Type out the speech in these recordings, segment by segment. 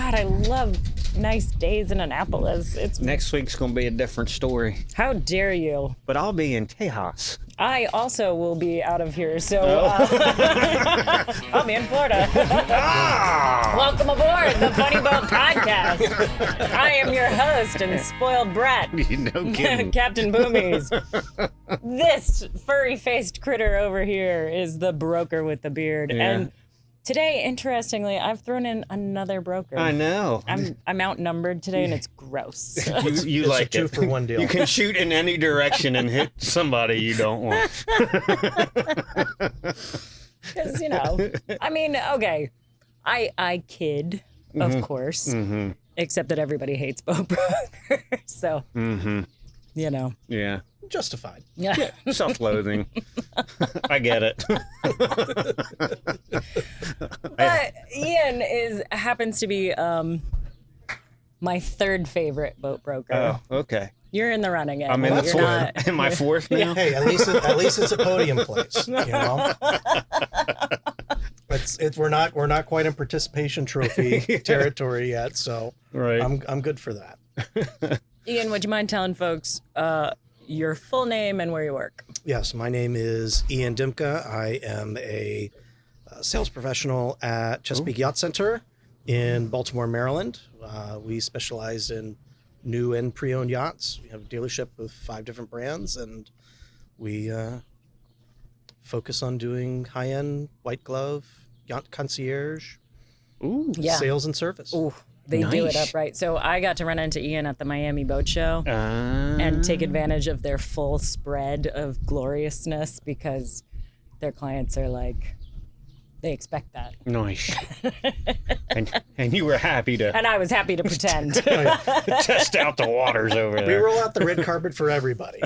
God, I love nice days in Annapolis. Next week's going to be a different story. How dare you? But I'll be in Tejas. I also will be out of here, so I'll be in Florida. Welcome aboard the Funny Boat Podcast. I am your host and spoiled brat, No kidding. Captain Boomies. This furry-faced critter over here is the broker with the beard. Yeah. And today, interestingly, I've thrown in another broker. I know. I'm outnumbered today, and it's gross. You It's like a 2-for-1 deal. You can shoot in any direction and hit somebody you don't want. Because, I mean, okay, I kid, of course, except that everybody hates boat brokers. So, Yeah. Justified. yeah. Self-loathing. I get it. But Ian happens to be my third favorite boat broker. Oh, okay. You're in the running. I'm in the You're fourth. not- Am I fourth now? Hey, at least it's a podium place. We're not quite in participation trophy territory yet, so Right. I'm good for that. Ian, would you mind telling folks your full name and where you work? Yes, my name is Ian Dimka. I am a sales professional at Chesapeake Yacht Center in Baltimore, Maryland. We specialize in new and pre-owned yachts. We have a dealership with 5 different brands, and we focus on doing high-end white glove yacht concierge Ooh. Yeah. sales and service. Ooh, they do it Nice. up right. So I got to run into Ian at the Miami Boat Show. And And take advantage of their full spread of gloriousness because their clients are like, they expect that. Nice. and you were happy to And I was happy to pretend. test out the waters over We there. roll out the red carpet for everybody.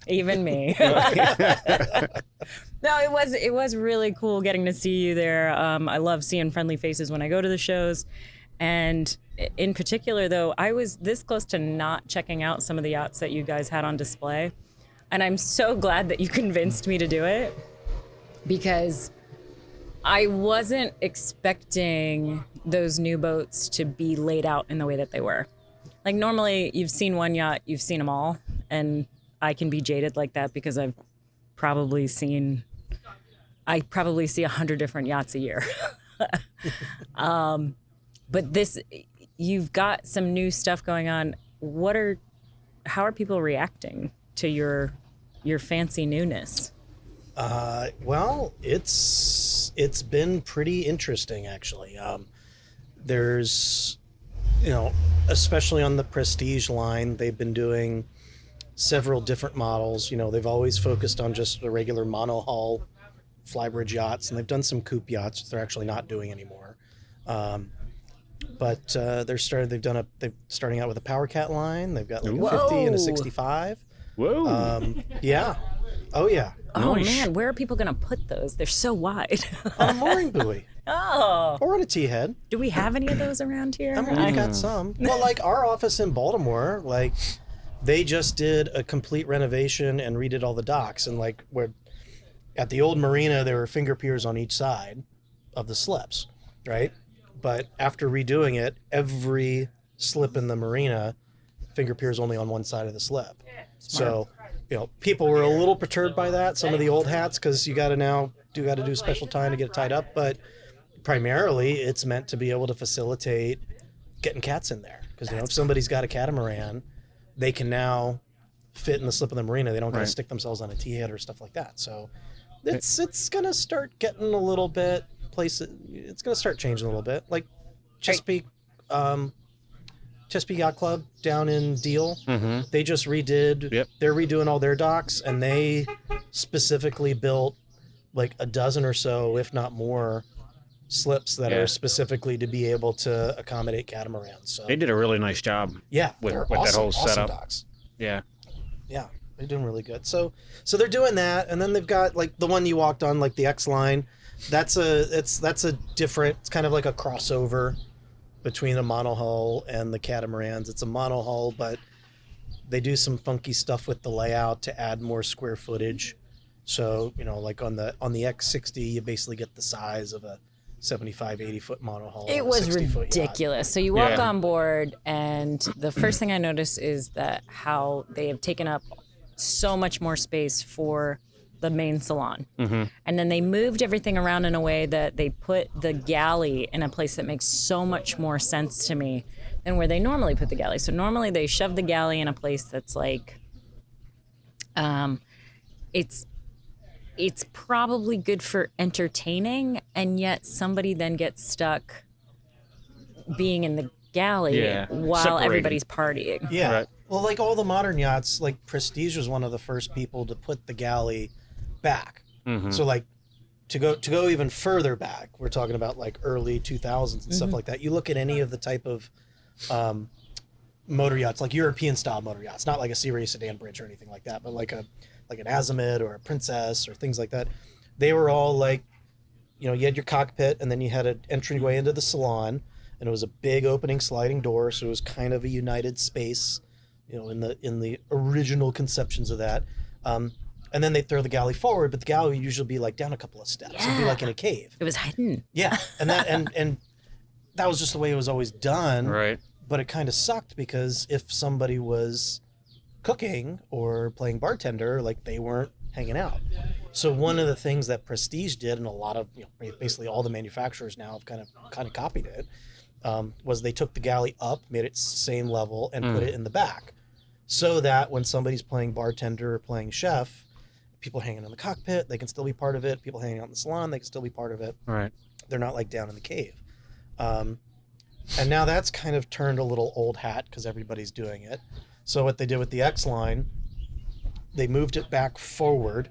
Even me. No, it was really cool getting to see you there. I love seeing friendly faces when I go to the shows. And in particular, though, I was this close to not checking out some of the yachts that you guys had on display. And I'm so glad that you convinced me to do it because I wasn't expecting those new boats to be laid out in the way that they were. Like normally you've seen one yacht, you've seen them all. And I can be jaded like that because I probably see 100 different yachts a year. But this, you've got some new stuff going on. How are people reacting to your fancy newness? Well, it's been pretty interesting actually. There's, especially on the Prestige line, they've been doing several different models. They've always focused on just the regular monohull flybridge yachts, and they've done some coupe yachts they're actually not doing anymore. But they're starting out with a Power Cat line. They've got like a 50 and a 65. Whoa. Yeah. Oh yeah. Oh Nice. man, where are people gonna put those? They're so wide. On a mooring buoy Oh, or on a T-head. do we have any of those around here? I mean, we've got some. Well, like our office in Baltimore, like they just did a complete renovation and redid all the docks. And like where at the old marina, there were finger piers on each side of the slips, right? But after redoing it, every slip in the marina, finger piers only on one side of the slip. So, people were a little perturbed by that. Some of the old hats, because you got to do special time to get it tied up. But primarily, it's meant to be able to facilitate getting cats in there. Because if somebody's got a catamaran, they can now fit in the slip of the marina. They don't got to Right. stick themselves on a T-head or stuff like that. So it's gonna start getting a little bit it's gonna start changing a little bit. Like Chesapeake Yacht Club down in Deal, they just redid. Yep. They're redoing all their docks, and they specifically built like a dozen or so, if not more, slips that Yeah. are specifically to be able to accommodate catamarans. So They did a really nice job. yeah, with they're that awesome, whole awesome setup. docks. Yeah. Yeah, they're doing really good. So they're doing that, and then they've got like the one you walked on, like the X line. That's a different. It's kind of like a crossover between a monohull and the catamarans. It's a monohull, but they do some funky stuff with the layout to add more square footage. So like on the X60, you basically get the size of a 75, 80-foot monohull. It or was 60-foot yacht. ridiculous. So you walk Yeah. on board, and the first thing I noticed is that how they have taken up so much more space for the main salon. Mm-hmm. And then they moved everything around in a way that they put the galley in a place that makes so much more sense to me than where they normally put the galley. So normally they shove the galley in a place that's like, it's probably good for entertaining, and yet somebody then gets stuck being in the galley Yeah, while separated. everybody's partying. Yeah. Right. Well, like all the modern yachts, like Prestige was one of the first people to put the galley back. Mm-hmm. So like to go even further back, we're talking about like early 2000s and Mm-hmm. stuff like that. You look at any of the type of motor yachts, like European style motor yachts, not like a Sea Ray sedan bridge or anything like that, but like an Azimut or a Princess or things like that. They were all like, you know, you had your cockpit and then you had an entryway into the salon, and it was a big opening sliding door, so it was kind of a united space, you know, in the original conceptions of that. And then they throw the galley forward, but the galley would usually be like down a couple of steps. It'd be like in a cave. It was hidden. Yeah, and that was just the way it was always done. Right. But it kind of sucked because if somebody was cooking or playing bartender, like they weren't hanging out. So one of the things that Prestige did, and a lot of, you know, basically all the manufacturers now have kind of copied it, was they took the galley up, made it same level, and put it in the back, so that when somebody's playing bartender or playing chef, people hanging in the cockpit, they can still be part of it. People hanging out in the salon, they can still be part of it. Right. They're not like down in the cave. And now that's kind of turned a little old hat because everybody's doing it. So what they did with the X line, they moved it back forward.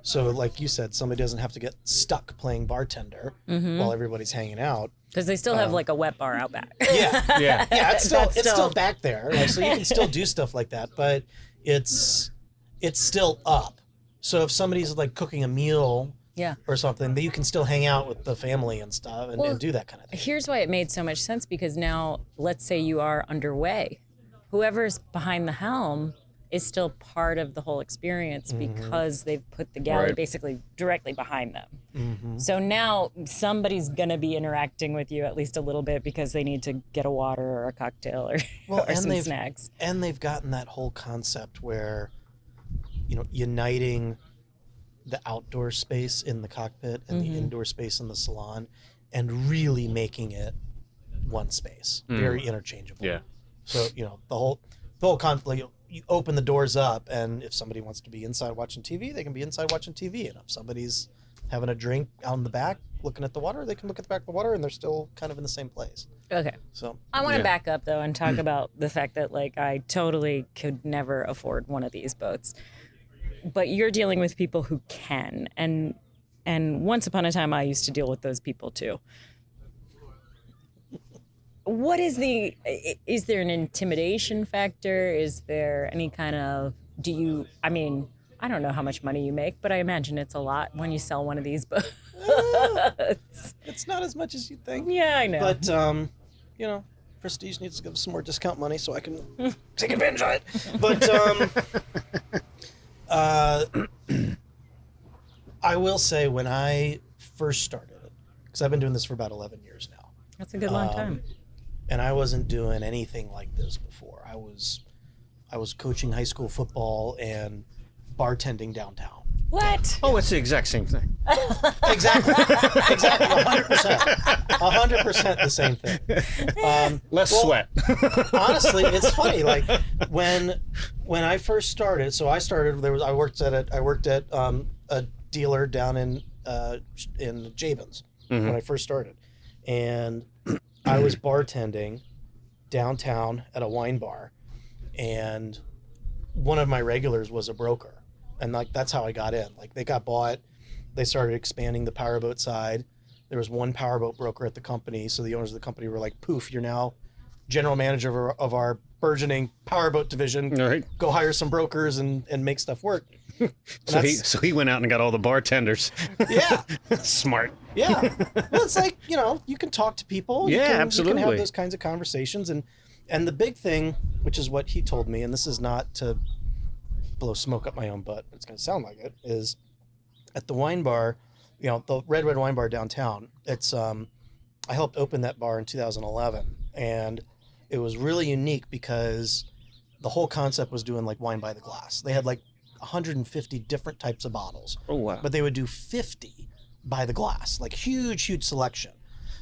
So like you said, somebody doesn't have to get stuck playing bartender while everybody's hanging out. Because they still have like a wet bar out back. Yeah. Yeah. Yeah, it's That's still still- back there. Like, so you can still do stuff like that, but it's still up. So if somebody's like cooking a meal Yeah. or something, then you can still hang out with the family and stuff and do that kind of thing. Here's why it made so much sense, because now, let's say you are underway. Whoever's behind the helm is still part of the whole experience because they've put the galley Right. basically directly behind them. So now somebody's going to be interacting with you at least a little bit because they need to get a water or a cocktail or, or and some they've snacks. and they've gotten that whole concept where, you know, uniting the outdoor space in the cockpit and the indoor space in the salon, and really making it one space, very interchangeable. Yeah. So, you know, the whole concept, like, you open the doors up, and if somebody wants to be inside watching TV, they can be inside watching TV. And if somebody's having a drink out in the back looking at the water, they can look at the back of the water, and they're still kind of in the same place. Okay. So I want to Yeah. back up though and talk about the fact that like I totally could never afford one of these boats. But you're dealing with people who can, and once upon a time I used to deal with those people too. What is there an intimidation factor? Is there any kind of, I mean, I don't know how much money you make, but I imagine it's a lot when you sell one of these boats. it's not as much as you think. Yeah, I know. But, you know, Prestige needs to give us some more discount money so I can take advantage of it. But I will say, when I first started it, because I've been doing this for about 11 years now, That's a good long time. and I wasn't doing anything like this before. I was coaching high school football and bartending downtown. What? Oh, it's the exact same thing. Exactly, 100% the same thing. Less sweat. Honestly, it's funny. Like when I first started, I worked at a dealer down in Jabins when I first started, and I was bartending downtown at a wine bar, and one of my regulars was a broker, and like that's how I got in. Like they got bought, they started expanding the powerboat side. There was one powerboat broker at the company, so the owners of the company were like, "Poof, you're now general manager of our burgeoning powerboat division. Right. Go hire some brokers and make stuff work." So he went out and got all the bartenders. Yeah, Smart. yeah. Well, it's like, you know, you can talk to people. Yeah, you can absolutely. have those kinds of conversations, and the big thing, which is what he told me, and this is not to blow smoke up my own butt, it's going to sound like it, is at the wine bar, the Red Wine Bar downtown. It's I helped open that bar in 2011, and it was really unique because the whole concept was doing like wine by the glass. They had like 150 different types of bottles. Oh, wow. But they would do 50 by the glass, like huge selection.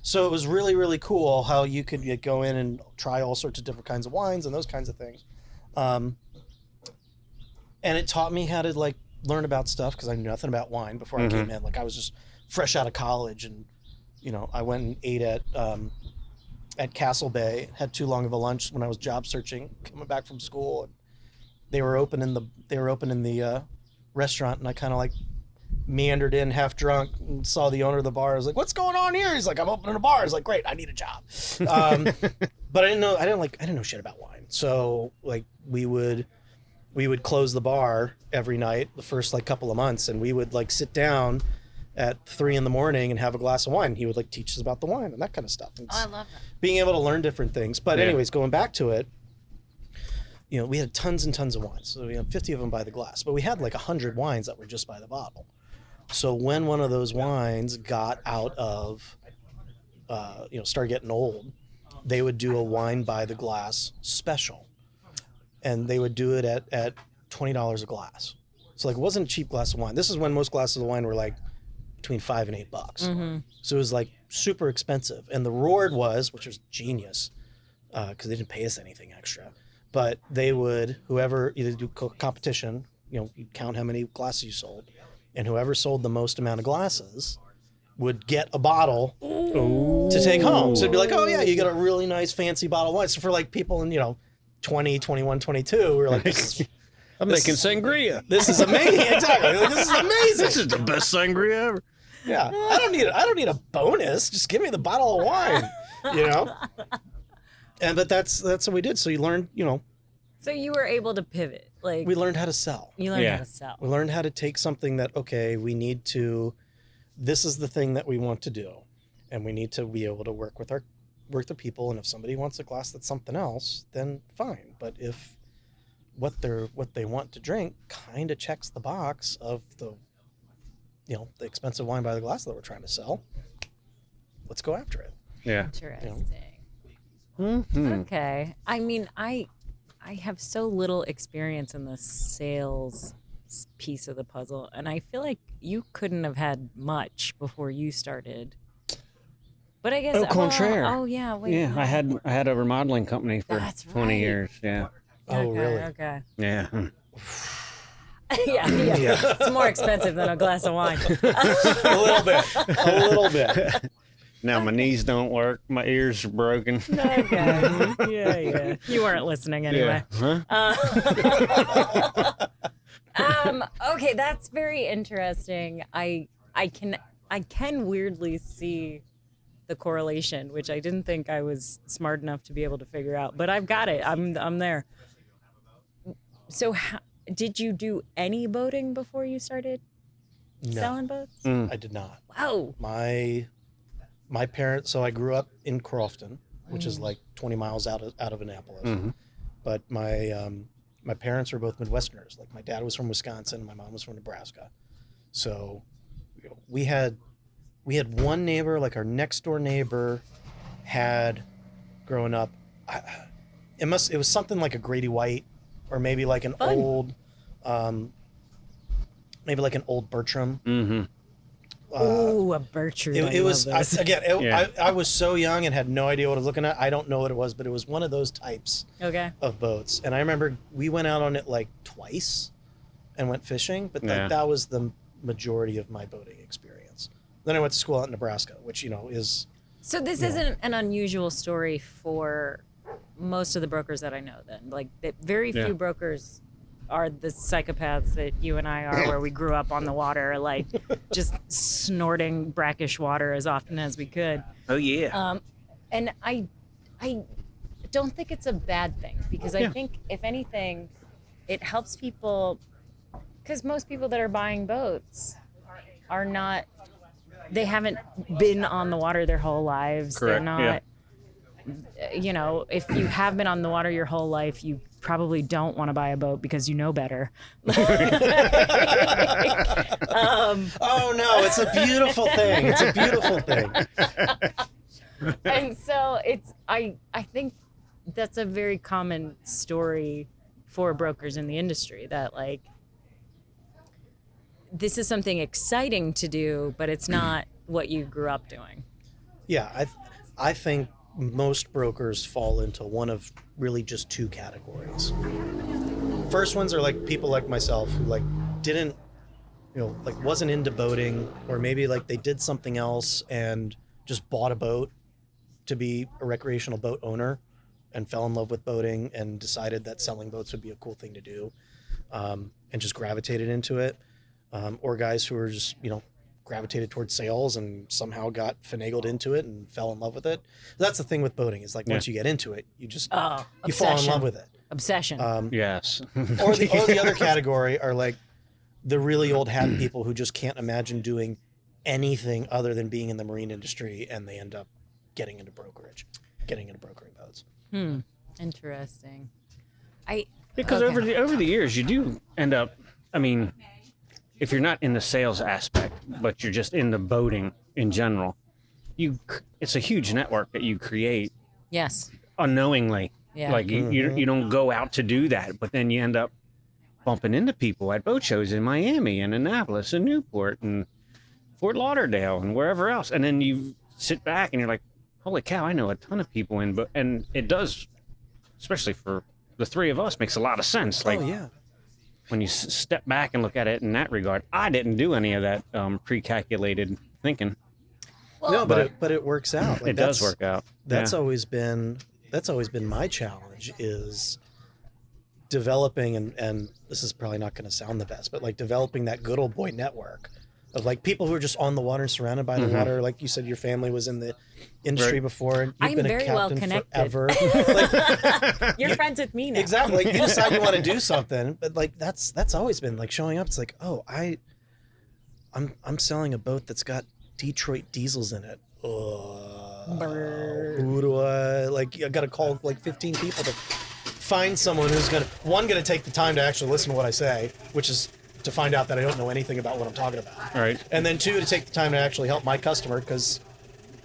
So it was really, really cool how you could go in and try all sorts of different kinds of wines and those kinds of things. And it taught me how to like learn about stuff because I knew nothing about wine before I came in. Like I was just fresh out of college, and I went and ate at Castle Bay. Had too long of a lunch when I was job searching, coming back from school, and they were open in the restaurant, and I kind of like meandered in half drunk and saw the owner of the bar. I was like, "What's going on here?" He's like, "I'm opening a bar." I was like, "Great, I need a job." But I didn't know shit about wine. So like we would close the bar every night the first like couple of months, and we would like sit down at 3 a.m. and have a glass of wine. He would like teach us about the wine and that kind of stuff. And I love that. Being able to learn different things. But anyways, going back to it, we had tons and tons of wines. So we had 50 of them by the glass, but we had like 100 wines that were just by the bottle. So when one of those wines got out of, started getting old, they would do a wine by the glass special, and they would do it at $20 a glass. So like it wasn't a cheap glass of wine. This is when most glasses of wine were like between $5 and $8. So it was like super expensive. And the reward was, which was genius, because they didn't pay us anything extra, but they would, whoever either do competition, you'd count how many glasses you sold, and whoever sold the most amount of glasses would get a bottle to take home. So it'd be like, oh yeah, you get a really nice fancy bottle of wine. So for like people in, 20, 21, 22, we're like, I'm making sangria. This is amazing. Exactly. Like, this is amazing. This is the best sangria ever. Yeah. I don't need a bonus. Just give me the bottle of wine, but that's what we did. So you learned, So you were able to pivot. Like we learned how to sell. You learned how to sell. We learned how to take something that, okay, this is the thing that we want to do, and we need to be able to work the people. And if somebody wants a glass that's something else, then fine. But if what they want to drink kind of checks the box of the expensive wine by the glass that we're trying to sell, let's go after it. Yeah. Interesting. Okay. I mean, I have so little experience in the sales piece of the puzzle, and I feel like you couldn't have had much before you started. But I guess Au contraire. Oh yeah. Wait, Yeah, no. I had a remodeling company for That's 20 right. years. Yeah. Oh, really? Okay. Yeah. yeah. It's more expensive than a glass of wine. A little bit. Now my knees don't work. My ears are broken. Okay. Yeah. You weren't listening anyway. Yeah. Huh? Okay, that's very interesting. I can weirdly see the correlation, which I didn't think I was smart enough to be able to figure out, but I've got it. I'm there. So did you do any boating before you started selling boats? I did not. Wow. My parents, so I grew up in Crofton, which is like 20 miles out of Annapolis. But my parents were both Midwesterners. Like my dad was from Wisconsin, my mom was from Nebraska. So we had one neighbor, like our next door neighbor had growing up. It was something like a Grady White, or maybe like an old, Bertram. Ooh, a Bertram. It was I was so young and had no idea what I was looking at. I don't know what it was, but it was one of those types of boats. And I remember we went out on it like twice and went fishing, but that was the majority of my boating experience. Then I went to school out in Nebraska, which is. So this isn't an unusual story for most of the brokers that I know. Then, like, very few brokers are the psychopaths that you and I are, where we grew up on the water, like just snorting brackish water as often as we could. Oh yeah. And I don't think it's a bad thing, because I think if anything, it helps people, because most people that are buying boats are not, they haven't been on the water their whole lives. Correct. They're not, if you have been on the water your whole life, you probably don't want to buy a boat because you know better. Oh no, it's a beautiful thing. It's a beautiful thing. And so I think that's a very common story for brokers in the industry, that like this is something exciting to do, but it's not what you grew up doing. Yeah, I think most brokers fall into one of really just two categories. First ones are like people like myself who like didn't, like wasn't into boating, or maybe like they did something else and just bought a boat to be a recreational boat owner and fell in love with boating and decided that selling boats would be a cool thing to do, and just gravitated into it. Or guys who are just, gravitated towards sales and somehow got finagled into it and fell in love with it. That's the thing with boating, is like once you get into it, you just you fall in love with it. Obsession. Yes. Or the other category are like the really old hat people who just can't imagine doing anything other than being in the marine industry, and they end up getting into brokering boats. Interesting. Because over the years, you do end up, I mean, if you're not in the sales aspect, but you're just in the boating in general, it's a huge network that you create. Yes. Unknowingly. Yeah. Like you don't go out to do that, but then you end up bumping into people at boat shows in Miami and Annapolis and Newport and Fort Lauderdale and wherever else. And then you sit back and you're like, holy cow, I know a ton of people and it does, especially for the three of us, makes a lot of sense. Like, Oh yeah. when you step back and look at it in that regard, I didn't do any of that pre-calculated thinking. Well, No, but it works out. Like, It does work out. That's Yeah. always been my challenge, is developing, and this is probably not going to sound the best, but like developing that good old boy network of like people who are just on the water, surrounded by the water. Like you said, your family was in the industry before, and you've I'm been very a well captain connected. forever. Like, You're friends with me now. exactly. Like you decide you want to do something, but like that's always been like showing up. It's like, oh, I'm selling a boat that's got Detroit diesels in it. Who do I like? I got to call like 15 people to find someone who's gonna take the time to actually listen to what I say, which is to find out that I don't know anything about what I'm talking about. All right. And then two, to take the time to actually help my customer, because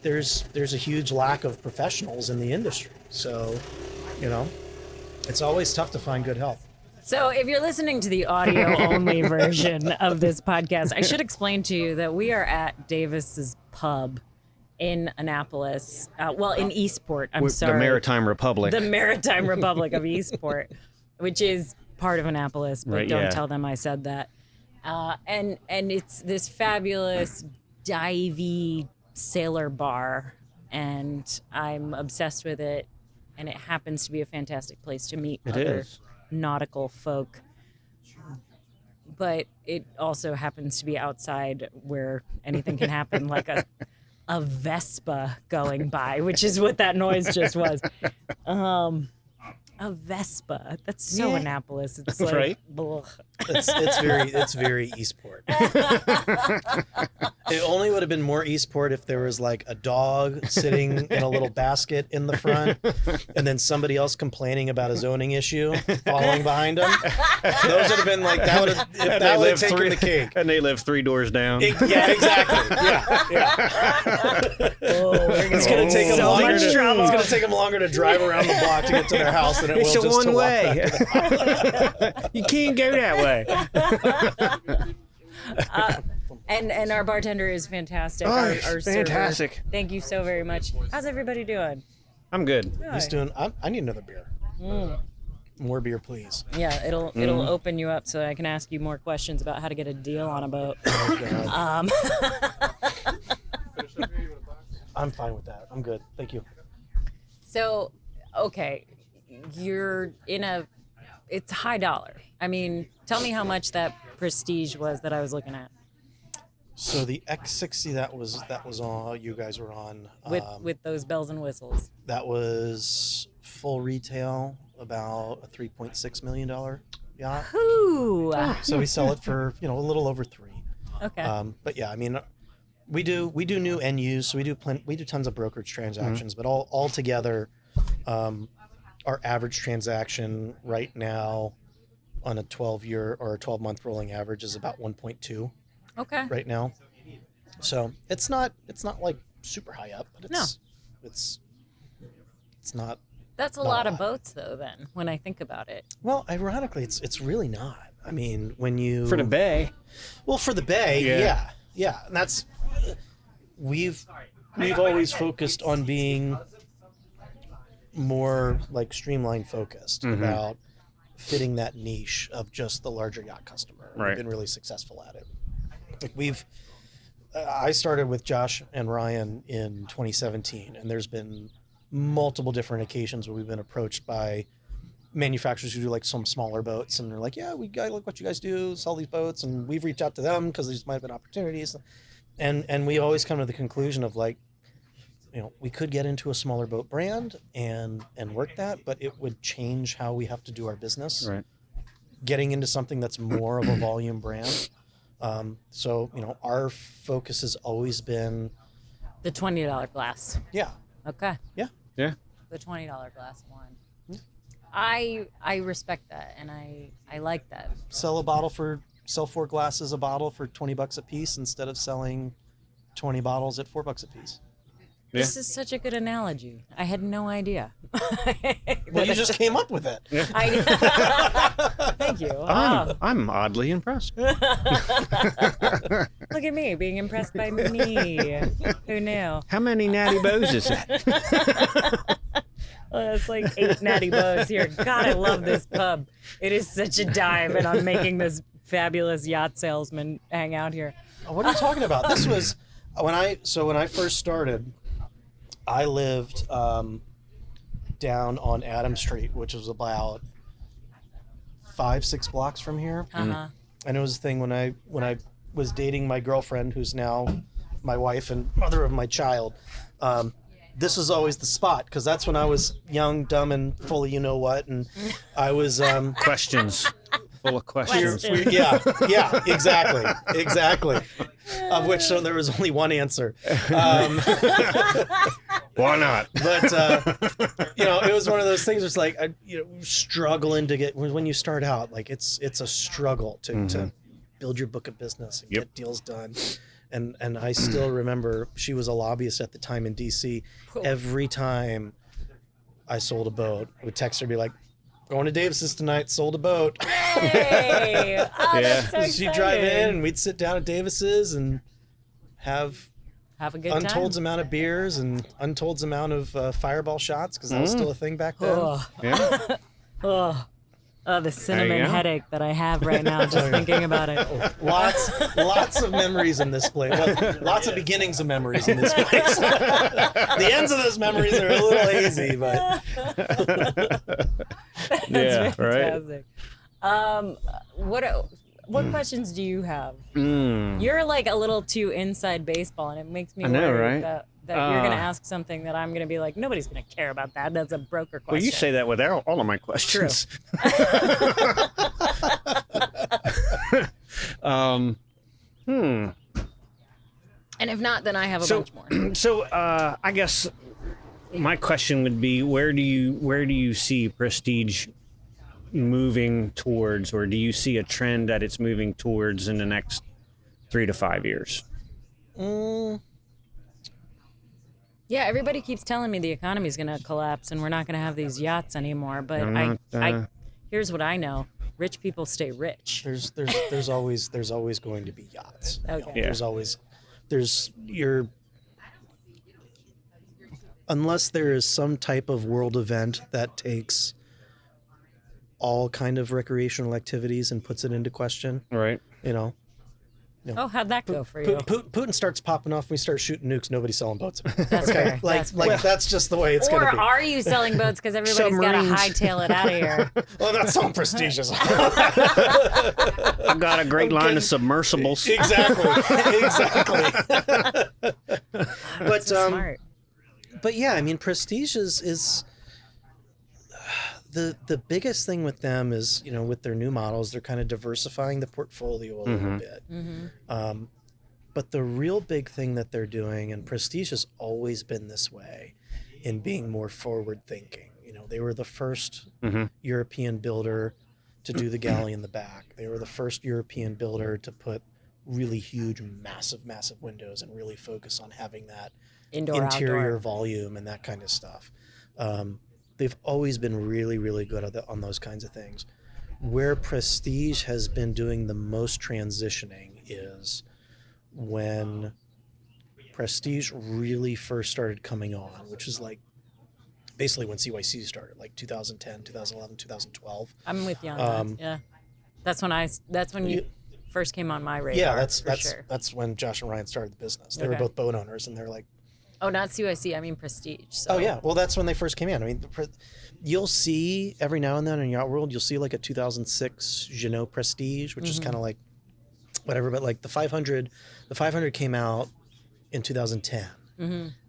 there's a huge lack of professionals in the industry. So, it's always tough to find good help. So if you're listening to the audio-only version of this podcast, I should explain to you that we are at Davis's Pub in Annapolis. In Eastport, I'm sorry. The Maritime Republic. The Maritime Republic of Eastport, which is part of Annapolis, but Right, don't yeah. tell them I said that. And it's this fabulous divey sailor bar, and I'm obsessed with it. And it happens to be a fantastic place to meet other is. nautical folk. But it also happens to be outside where anything can happen, like a Vespa going by, which is what that noise just was. A Vespa. That's so Yeah. Annapolis. It's like, Right? blech. It's very Eastport. It only would have been more Eastport if there was like a dog sitting in a little basket in the front, and then somebody else complaining about a zoning issue following behind them. Those would have been like that. That would have taken the cake. And they live 3 doors down. Yeah, exactly. Yeah. It's gonna take them so longer. much trouble. It's gonna take them longer to drive around the block to get to their house than it It's will a just to one walk way. back to their house. You can't go that way. And our bartender is fantastic. Oh, our fantastic. server. Thank you so very much. How's everybody doing? I'm good. He's doing. I need another beer. More beer, please. Yeah, it'll open you up so I can ask you more questions about how to get a deal on a boat. Oh, God. I'm fine with that. I'm good. Thank you. So, okay, you're it's high dollar. I mean, tell me how much that Prestige was that I was looking at So the X60 that was on. You guys were on. with those bells and whistles. That was full retail, about a $3.6 million yacht. Ooh. So we sell it for a little over $3 million. Okay. But yeah, I mean, we do new and used, so we do tons of brokerage transactions, but all together, our average transaction right now on a 12-year or a 12-month rolling average is about 1.2. Okay. right now. So it's not like super high up, but it's not. That's a Not lot a of lot. boats, though. Then, when I think about it, Well, ironically, it's really not. I mean, when you For the bay. well for the bay, Yeah. yeah, and that's we've always focused on being more like streamlined focused about fitting that niche of just the larger yacht customer. Right. We've been really successful at it. Like I started with Josh and Ryan in 2017, and there's been multiple different occasions where we've been approached by manufacturers who do like some smaller boats, and they're like, "Yeah, we got look what you guys do, sell these boats," and we've reached out to them because there might have been opportunities, and we always come to the conclusion of like, we could get into a smaller boat brand and work that, but it would change how we have to do our business. Right. Getting into something that's more of a volume brand. So our focus has always been, the $20 glass. yeah, Okay. Yeah. The $20 glass one. I respect that, and I like that. sell 4 glasses a bottle for $20 a piece instead of selling 20 bottles at $4 a piece. This is such a good analogy. I had no idea. Well, you just came up with it. Thank you. Wow. I'm oddly impressed. Look at me being impressed by me. Who knew? How many natty bows is that? It's like 8 natty bows here. God, I love this pub. It is such a dive, and I'm making this fabulous yacht salesman hang out here. What are you talking about? This was when I first started. I lived down on Adams Street, which was about 5-6 blocks from here. Uh-huh. And it was a thing when I was dating my girlfriend, who's now my wife and mother of my child. This was always the spot because that's when I was young, dumb, and full of what, and I was Questions. Full of questions. yeah, exactly. Of which there was only one answer. Why not? But it was one of those things. It's like struggling to get when you start out. Like it's a struggle to build your book of business and get deals done. And I still remember she was a lobbyist at the time in D.C. Every time I sold a boat, I would text her and be like, "Going to Davis's tonight. Sold a boat." Hey! Oh, that's so She'd drive in, and we'd sit down at Davis's and have a good untold time. amount of beers and untold amount of fireball shots because that was still a thing back then. Oh, Yeah. the cinnamon go. headache that I have right now just thinking about it. Lots of memories in this place. Well, lots of beginnings of memories in this place. The ends of those memories are a little hazy, but Yeah. Fantastic. What questions do you have? You're like a little too inside baseball, and it makes me I know, worry right? that you're going to ask something that I'm going to be like, nobody's going to care about that. That's a broker question. Well, you say that with all of my questions. And if not, then I have a bunch more. So I guess my question would be, where do you see Prestige moving towards, or do you see a trend that it's moving towards in the next 3 to 5 years? Yeah, everybody keeps telling me the economy's going to collapse and we're not going to have these yachts anymore. But here's what I know: rich people stay rich. there's always going to be yachts. Okay. Yeah. Unless there is some type of world event that takes all kind of recreational activities and puts it into question. Right. Oh, how'd that go for you? Putin starts popping off. We start shooting nukes. Nobody's selling boats. That's fair. That's just the way it's going Or to be. are you selling boats because everybody's got to Submarines. hightail it out of here? Well, that's so prestigious. I've got a great line of submersibles. Exactly. But Smart. but yeah, I mean, Prestige is the biggest thing with them is, with their new models, they're kind of diversifying the portfolio a little bit. But the real big thing that they're doing, and Prestige has always been this way, in being more forward thinking. They were the first European builder to do the galley in the back. They were the first European builder to put really huge, massive windows and really focus on having that Indoor, interior outdoor. volume and that kind of stuff. They've always been really good on those kinds of things. Where Prestige has been doing the most transitioning is when Prestige really first started coming on, which is like basically when CYC started, like 2010, 2011, 2012. I'm with you on that. Yeah, that's when you first came on my radar. Yeah, sure. that's when Josh and Ryan started the business. They were Okay. both boat owners, and they're like, Oh, not CYC. I mean Prestige. So. oh yeah, well that's when they first came in. I mean, you'll see every now and then in Yacht World, you'll see like a 2006 Jeanneau Prestige, which is kind of like whatever. But like the 500 came out in 2010,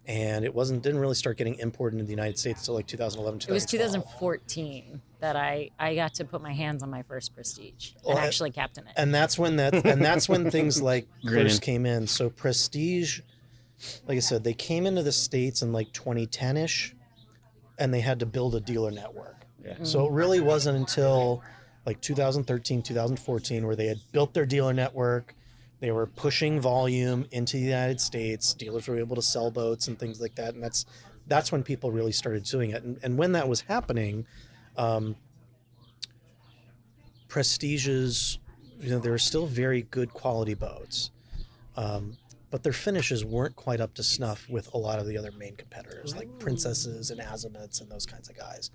and it didn't really start getting imported into the United States until like 2011, It was 2012. 2014 that I got to put my hands on my first Prestige and actually captain it. And that's when things like first came in. So Prestige, like I said, they came into the States in like 2010-ish, and they had to build a dealer network. Yeah. So it really wasn't until like 2013, 2014 where they had built their dealer network. They were pushing volume into the United States. Dealers were able to sell boats and things like that. And that's when people really started doing it. And when that was happening, Prestiges, they were still very good quality boats. But their finishes weren't quite up to snuff with a lot of the other main competitors, like Princesses and Azimuths and those kinds of guys.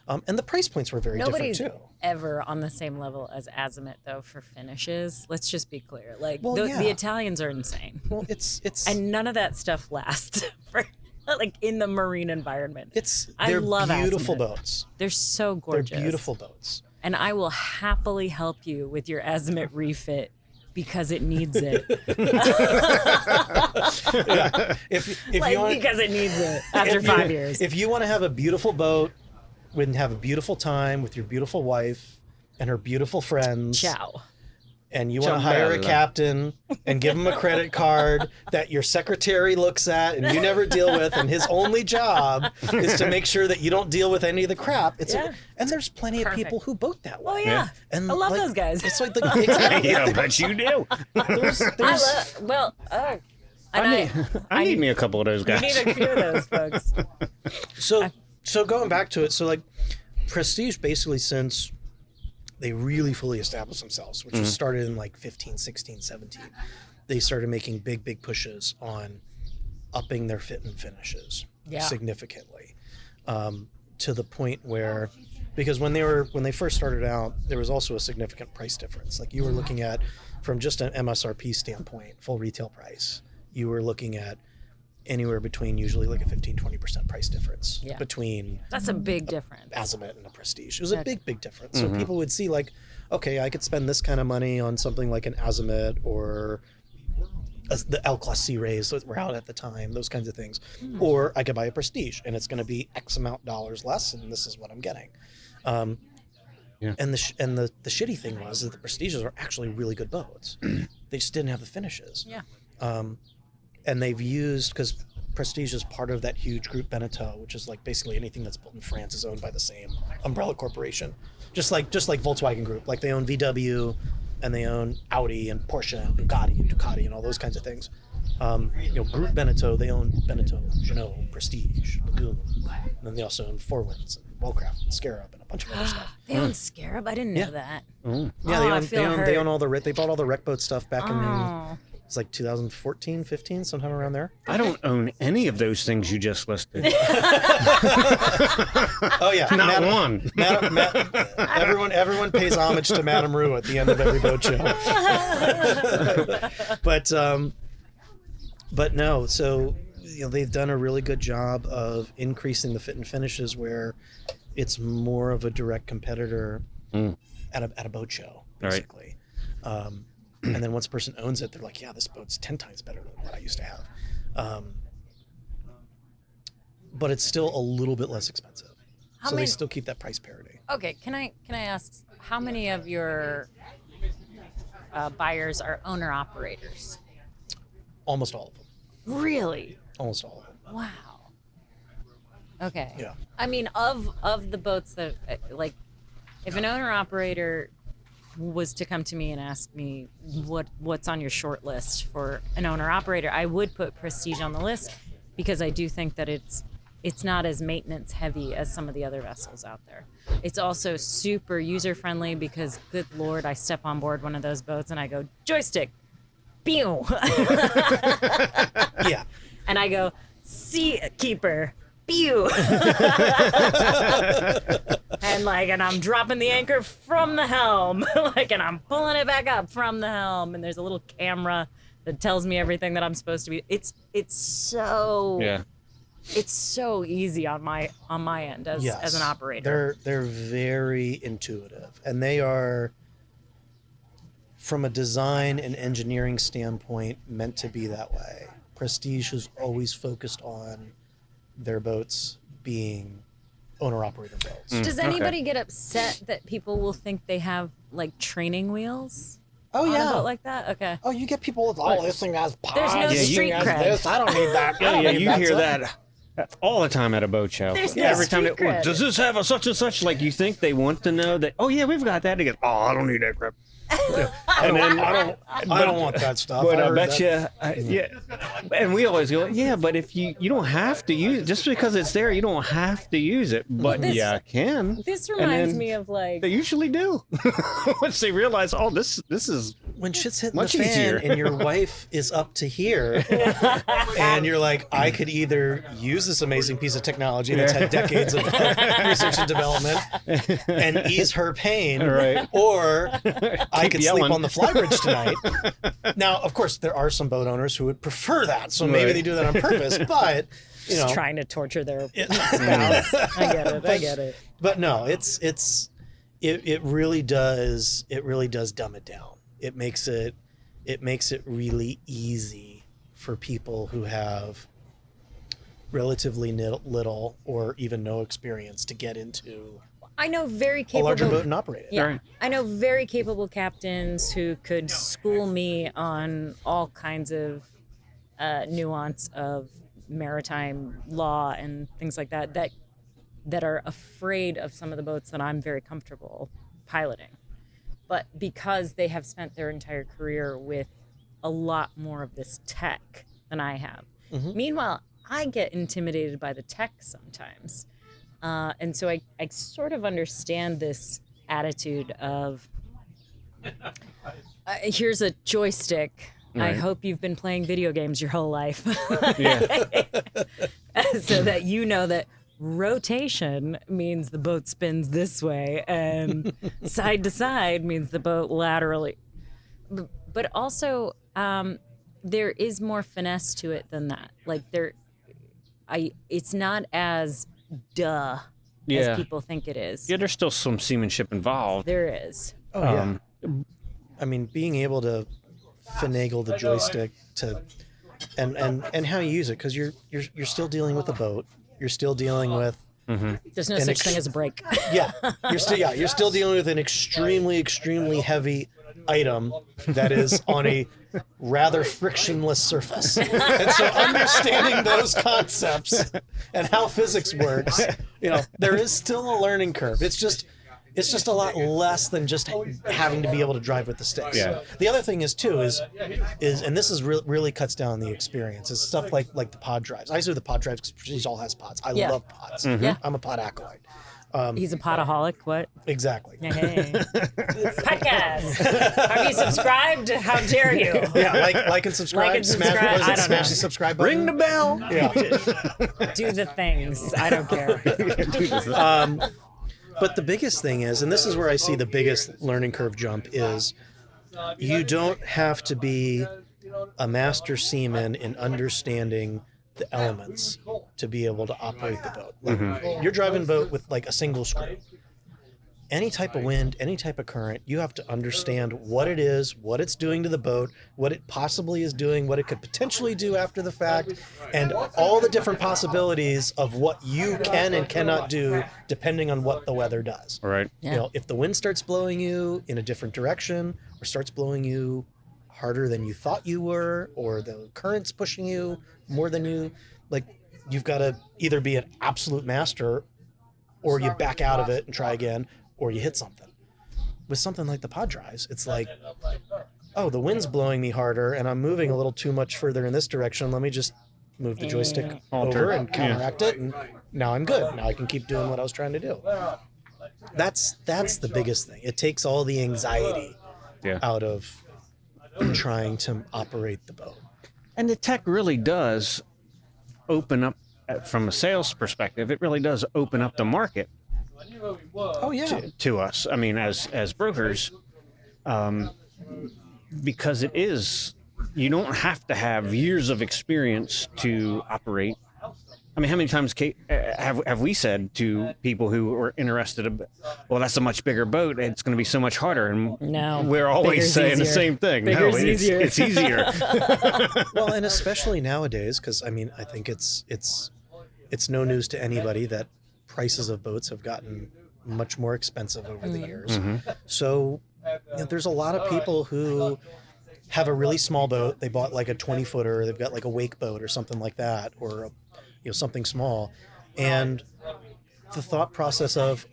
And the price points were very Nobody's different too. ever on the same level as Azimuth though for finishes. Let's just be clear. Like Well, yeah. the Italians are insane. Well, it's And none of that stuff lasts for like in the marine environment. they're love beautiful Azimuth. boats. They're so gorgeous. They're beautiful boats. And I will happily help you with your Azimuth refit because it needs it. If Like, you want, because it needs it after 5 years. if you want to have a beautiful boat and have a beautiful time with your beautiful wife and her beautiful friends, Ciao. and you want to hire a bella. captain and give him a credit card that your secretary looks at and you never deal with, and his only job is to make sure that you don't deal with any of the crap. And there's plenty of people who boat that Oh way. yeah. And I love like, those guys. It's like the exactly. Yeah, but you do. I need me a couple of those I guys. need a few of those folks. So going back to it, so like Prestige basically since they really fully established themselves, which was started in like 15, 16, 17, they started making big pushes on upping their fit and finishes significantly, to the point where, because when they first started out, there was also a significant price difference. Like you were looking at, from just an MSRP standpoint, full retail price, you were looking at anywhere between usually like a 15-20% price difference between That's a big difference. Azimuth and a Prestige. It was a big difference. So people would see like, okay, I could spend this kind of money on something like an Azimuth or the L Class C rays that were out at the time, those kinds of things. Or I could buy a Prestige and it's going to be X amount dollars less, and this is what I'm getting. And the shitty thing was that the Prestiges are actually really good boats. They just didn't have the finishes. Yeah. And they've used, because Prestige is part of that huge group Beneteau, which is like basically anything that's built in France is owned by the same umbrella corporation, just like Volkswagen Group. Like they own VW, and they own Audi and Porsche and Ducati and all those kinds of things. Group Beneteau, they own Beneteau, Jeanneau, Prestige, Lagoon, and then they also own Four Winds and Wellcraft and Scarab and a bunch of other stuff. They own Scarab? I didn't know that. Yeah, I feel hurt. they own all they bought all the wreck boat stuff back in Oh. it's like 2014, 15, sometime around there. I don't own any of those things you just listed. Oh yeah, Not one. Everyone pays homage to Madame Rue at the end of every boat show. But no, so they've done a really good job of increasing the fit and finishes where it's more of a direct competitor at a boat show, basically. Right. And then once a person owns it, they're like, yeah, this boat's 10 times better than what I used to have. But it's still a little bit less expensive. They still keep that price parity. Okay, can I ask how many of your buyers are owner operators? Almost all of them. Really? Almost all of them. Wow. Okay. Yeah. I mean, of the boats that like, if an owner operator was to come to me and ask me what's on your short list for an owner operator, I would put Prestige on the list, because I do think that it's not as maintenance heavy as some of the other vessels out there. It's also super user friendly, because good Lord, I step on board one of those boats and I go, joystick, pew. Yeah. And I go, sea keeper, pew. and I'm dropping the anchor from the helm, and I'm pulling it back up from the helm, and there's a little camera that tells me everything that I'm supposed to be. It's so it's so easy on my end as an operator. They're very intuitive, and they are, from a design and engineering standpoint, meant to be that way. Prestige has always focused on their boats being owner-operator boats. Does anybody get upset that people will think they have like training wheels? Oh, On yeah. a boat like that? Okay. Oh, you get people with, this thing has pods. There's no this street thing has cred. this. I don't need that. Yeah, you hear that all the time at a boat show. There's no Every time street cred. does this have a such and such? Like, you think they want to know that, oh yeah, we've got that. He goes, oh, I don't need that crap. I don't want that stuff. But I heard bet that. you, yeah. And we always go, yeah, but if you don't have to use it, just because it's there, you don't have to use it, but you can. This And reminds then me of like They usually do. Once they realize, oh, this is When shit's hitting much the fan easier. and your wife is up to here, and you're like, I could either use this amazing piece of technology that's had decades of research and development and ease her pain, Right. or I could yelling. sleep on the flybridge tonight. Now, of course, there are some boat owners who would prefer that, so maybe Right. they do that on purpose. But just trying to torture their spouse. I get it. But no, it really does dumb it down. It makes it really easy for people who have relatively little or even no experience to get into I know very a capable. larger boat and operate it. Yeah, Right. I know very capable captains who could school me on all kinds of nuance of maritime law and things like that are afraid of some of the boats that I'm very comfortable piloting. But because they have spent their entire career with a lot more of this tech than I have. Mm-hmm. Meanwhile, I get intimidated by the tech sometimes. And so I sort of understand this attitude of, here's a joystick. I Right. hope you've been playing video games your whole life. yeah. So that you know that rotation means the boat spins this way and side to side means the boat laterally. But also, there is more finesse to it than that. Like it's not as duh Yeah. as people think it is. Yeah, there's still some seamanship involved. There is. Oh yeah. I mean, being able to finagle the joystick to and how you use it, because you're still dealing with a boat. You're still dealing with There's no such thing as a break. you're still dealing with an extremely heavy item that is on a rather frictionless surface. And so understanding those concepts and how physics works, there is still a learning curve. It's just a lot less than just having to be able to drive with the sticks. Yeah. The other thing is and this is really cuts down the experience. It's stuff like the pod drives. I do the pod drives because Prestige all has pods. I Yeah. love pods. Yeah. I'm a pod acolyte. He's a podaholic. What? Exactly. Hey. Podcast. Have you subscribed? How dare you? Yeah, like and subscribe. Like and subscribe. I don't Smash know. the subscribe button. Ring the bell. Yeah. Do the things. I don't care. But the biggest thing is, and this is where I see the biggest learning curve jump, is you don't have to be a master seaman in understanding the elements to be able to operate the boat. Like, you're driving a boat with like a single screw. Any type of wind, any type of current, you have to understand what it is, what it's doing to the boat, what it possibly is doing, what it could potentially do after the fact, and all the different possibilities of what you can and cannot do depending on what the weather does. Right. Yeah. If the wind starts blowing you in a different direction or starts blowing you harder than you thought you were, or the current's pushing you more than you've got to either be an absolute master or you back out of it and try again, or you hit something. with something like the pod drives, it's like, oh, the wind's blowing me harder and I'm moving a little too much further in this direction. Let me just move the joystick over and counteract it, and now I'm good. Now I can keep doing what I was trying to do. That's the biggest thing. It takes all the anxiety out of trying to operate the boat. And the tech really does open up, from a sales perspective, it really does open up the market. Oh yeah, to us. I mean, as brokers, because it is, you don't have to have years of experience to operate. I mean, how many times have we said to people who are interested, well, that's a much bigger boat, it's going to be so much harder, and no, we're always saying the same thing. Bigger's no, easier. It's easier. Well, and especially nowadays, because I mean, I think it's no news to anybody that prices of boats have gotten much more expensive over the years. So there's a lot of people who have a really small boat. They bought like a 20-footer. They've got like a wake boat or something like that, or something small. And the thought process of,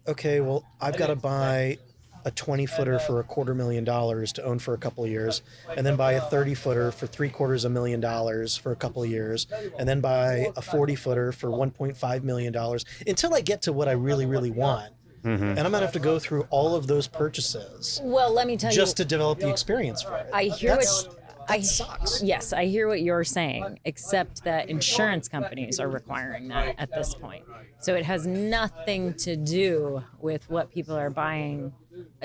okay, well, I've got to buy a 20-footer for $250,000 to own for a couple of years, and then buy a 30-footer for $750,000 for a couple of years, and then buy a 40-footer for $1.5 million until I get to what I really, really want. And I'm gonna have to go through all of those purchases. Well, let me tell you, just to develop the experience for it. I hear that sucks. Yes, I hear what you're saying, except that insurance companies are requiring that at this point. So it has nothing to do with what people are buying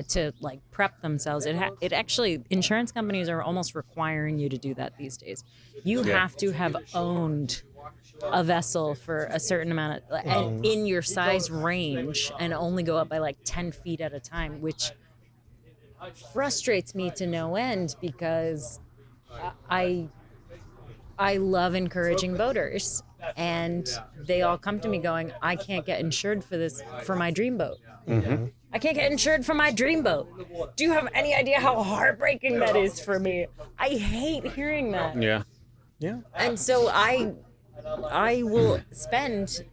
to like prep themselves. It actually, insurance companies are almost requiring you to do that these days. You have to have owned a vessel for a certain amount of, and in your size range, and only go up by like 10 feet at a time, which frustrates me to no end, because I love encouraging boaters, and they all come to me going, I can't get insured for my dream boat. I can't get insured for my dream boat. Do you have any idea how heartbreaking that is for me? I hate hearing that. Yeah. And so I will spend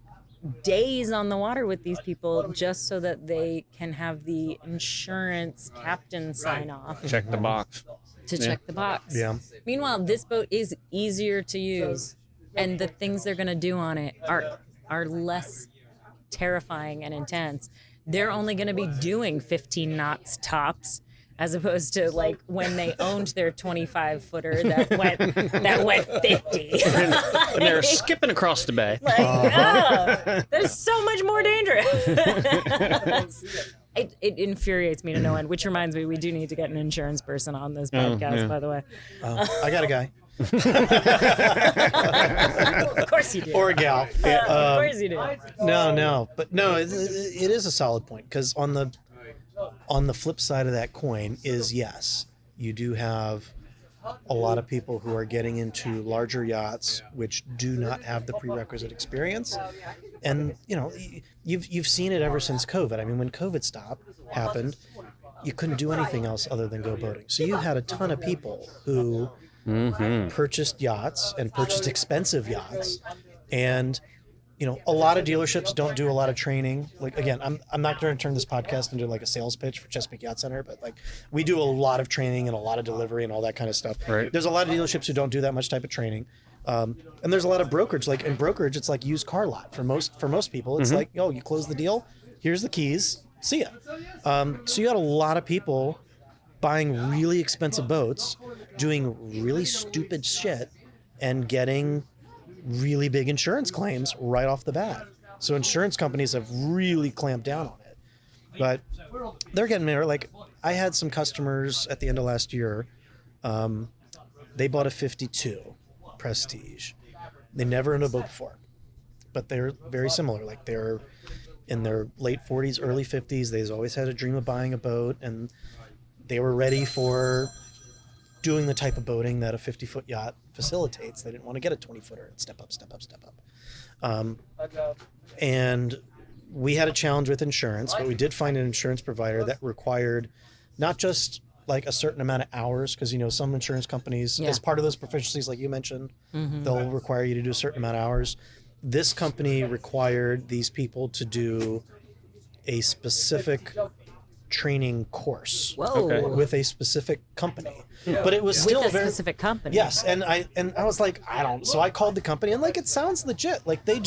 days on the water with these people just so that they can have the insurance captain sign off. Check the box. Check the box. Yeah. Meanwhile, this boat is easier to use, and the things they're going to do on it are less terrifying and intense. They're only going to be doing 15 knots tops, as opposed to like when they owned their 25-footer that went 50. And they're skipping across the bay. There's so much more dangerous. It infuriates me to no end, which reminds me, we do need to get an insurance person on this podcast, by the way. I got a guy. Of course you do. Or a gal. Of course you do. No. But no, it is a solid point, because on the flip side of that coin is, yes, you do have a lot of people who are getting into larger yachts which do not have the prerequisite experience. And you've seen it ever since COVID. I mean, when COVID happened, you couldn't do anything else other than go boating. So you had a ton of people who purchased yachts and purchased expensive yachts. And a lot of dealerships don't do a lot of training. Like, again, I'm not going to turn this podcast into like a sales pitch for Chesapeake Yacht Center, but like, we do a lot of training and a lot of delivery and all that kind of stuff. Right. There's a lot of dealerships who don't do that much type of training. And there's a lot of brokerage. Like in brokerage, it's like used car lot for most people. It's like, you close the deal, here's the keys, see ya. So you had a lot of people buying really expensive boats, doing really stupid shit, and getting really big insurance claims right off the bat. So insurance companies have really clamped down on it. But they're getting there. Like, I had some customers at the end of last year. They bought a 52 Prestige. They never owned a boat before, but they're very similar. Like, they're in their late 40s, early 50s. They've always had a dream of buying a boat, and they were ready for doing the type of boating that a 50-foot yacht facilitates. They didn't want to get a 20-footer and step up. And we had a challenge with insurance, but we did find an insurance provider that required not just like a certain amount of hours, because some insurance companies, as part of those proficiencies like you mentioned, they'll require you to do a certain amount of hours. This company required these people to do a specific training course. Whoa. Okay. With a specific company, but it was still With a very specific company. Yes, and I was like, I don't. So I called the company, and like, it sounds legit. Like they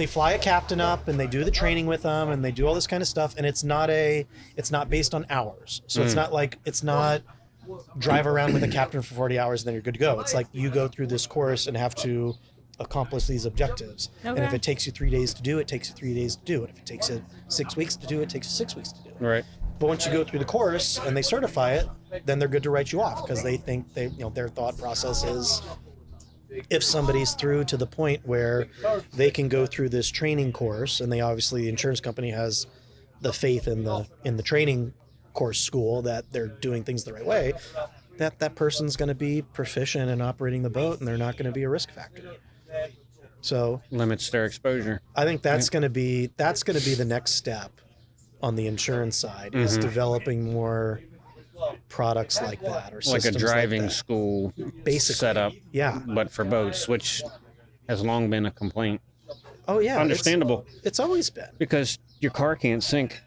fly a captain up, and they do the training with them, and they do all this kind of stuff, and it's not based on hours. So it's not drive around with a captain for 40 hours and then you're good to go. It's like you go through this course and have to accomplish these objectives. Okay. And if it takes you 3 days to do it, takes you 3 days to do it. If it takes you 6 weeks to do it, takes you 6 weeks to do it. Right. But once you go through the course and they certify it, then they're good to write you off because they think their thought process is, if somebody's through to the point where they can go through this training course, and the insurance company has the faith in the training course school that they're doing things the right way, that person's going to be proficient in operating the boat, and they're not going to be a risk factor. So Limits their exposure. I think that's going to be the next step on the insurance side, is developing more products like that, or Like a systems driving like that. school Basically, setup, yeah. but for boats, which has long been a complaint. Oh yeah, Understandable, It's always been. because your car can't sink,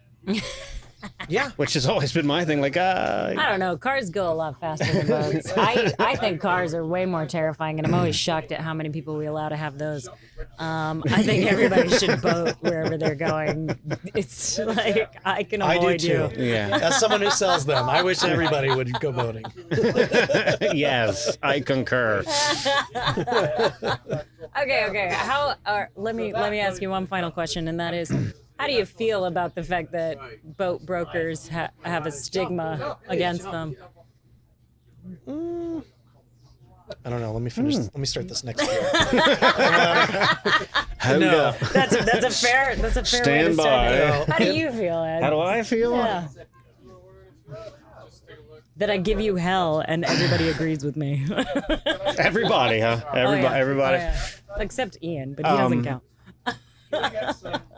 Yeah. which has always been my thing. Like, I don't know. Cars go a lot faster than boats. I think cars are way more terrifying, and I'm always shocked at how many people we allow to have those. I think everybody should boat wherever they're going. It's like, I can I do avoid too. you. yeah. As someone who sells them, I wish everybody would go boating. Yes, I concur. Okay. Let me ask you one final question, and that is, how do you feel about the fact that boat brokers have a stigma against them? I don't know. Let me finish. Let me start this next year. Hold up. That's a fair way to Stand start by. it. How do you feel, Ed? How do I feel? Yeah. That I give you hell and everybody agrees with me. Everybody, huh? Everybody. Oh, yeah. Except Ian, but he doesn't count.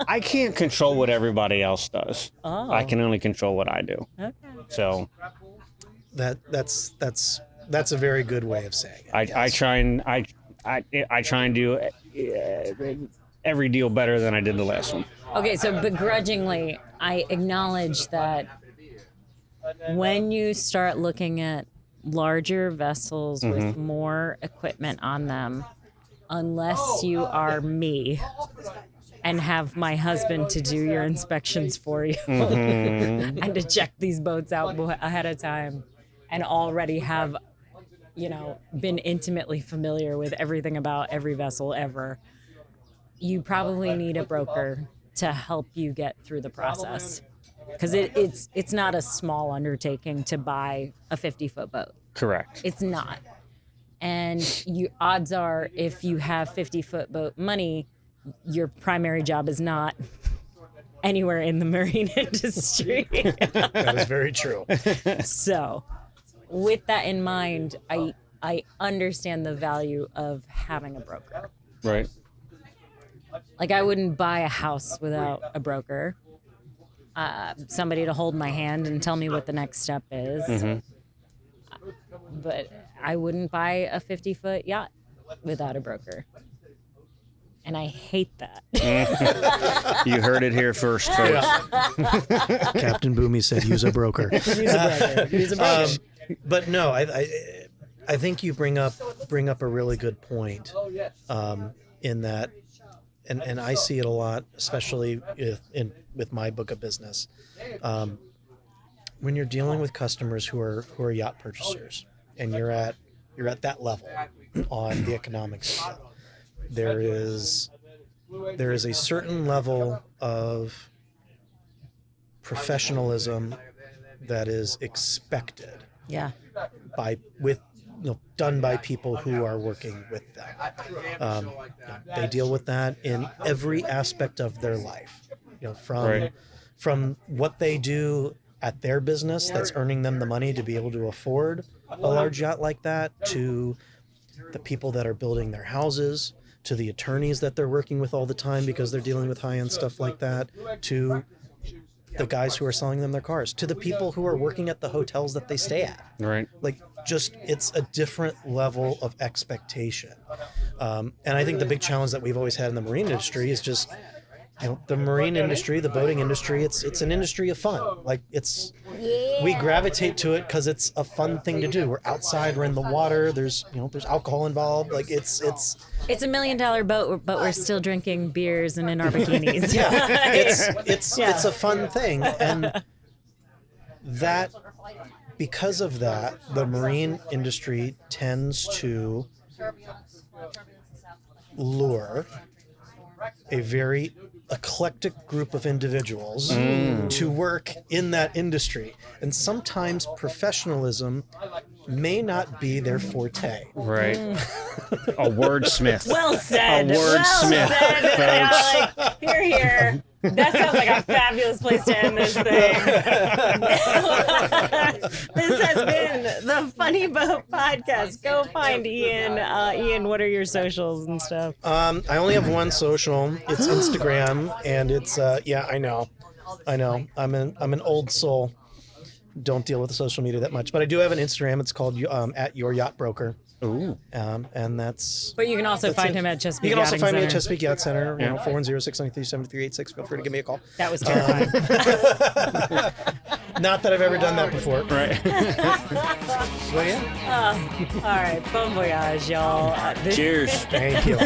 I can't control what everybody else does. Oh. I can only control what I do. Okay. So That's a very good way of saying it. I try and do every deal better than I did the last one. Okay, so begrudgingly, I acknowledge that when you start looking at larger vessels with more equipment on them, unless you are me and have my husband to do your inspections for you and to check these boats out ahead of time and already have, been intimately familiar with everything about every vessel ever, you probably need a broker to help you get through the process. Because it's not a small undertaking to buy a 50-foot boat. Correct. It's not. And odds are, if you have 50-foot boat money, your primary job is not anywhere in the marine industry. That is very true. So, with that in mind, I understand the value of having a broker. Right. Like, I wouldn't buy a house without a broker. Somebody to hold my hand and tell me what the next step is. But I wouldn't buy a 50-foot yacht without a broker. And I hate that. You heard it here first, folks. Captain Boomy said, "Use a broker." Use a broker. But no, I think you bring up a really good point, in that, and I see it a lot, especially with my book of business. When you're dealing with customers who are yacht purchasers, and you're at that level on the economic scale, there is a certain level of professionalism that is expected Yeah. done by people who are working with them. They deal with that in every aspect of their life, from what they do at their business that's earning them the money to be able to afford a large yacht like that, to the people that are building their houses, to the attorneys that they're working with all the time because they're dealing with high-end stuff like that, to the guys who are selling them their cars, to the people who are working at the hotels that they stay at. Right. Like, it's a different level of expectation. And I think the big challenge that we've always had in the marine industry is just the marine industry, the boating industry, it's an industry of fun. Like we gravitate to it because it's a fun thing to do. We're outside, we're in the water. There's alcohol involved. Like it's It's $1 million boat, but we're still drinking beers and in our bikinis. yeah, it's a fun thing, and that because of that, the marine industry tends to lure a very eclectic group of individuals to work in that industry. And sometimes professionalism may not be their forte. Right. A wordsmith. Well said. A wordsmith, Well said. Like, here. That sounds like a fabulous place to end this thing. This has been the Funny Boat Podcast. Go find Ian. Ian, what are your socials and stuff? I only have one social. It's Instagram, and it's I know. I'm an old soul. Don't deal with the social media that much, but I do have an Instagram. It's called at Your Yacht Broker. Ooh. And that's. But you can also find him at Chesapeake. You can also find me at Center. Chesapeake Yacht Center. 410-693-7386. Feel free to give me a call. That was terrifying. Not that I've ever done that before. Right. Well, yeah. All right, bon voyage, y'all. Cheers. Thank you.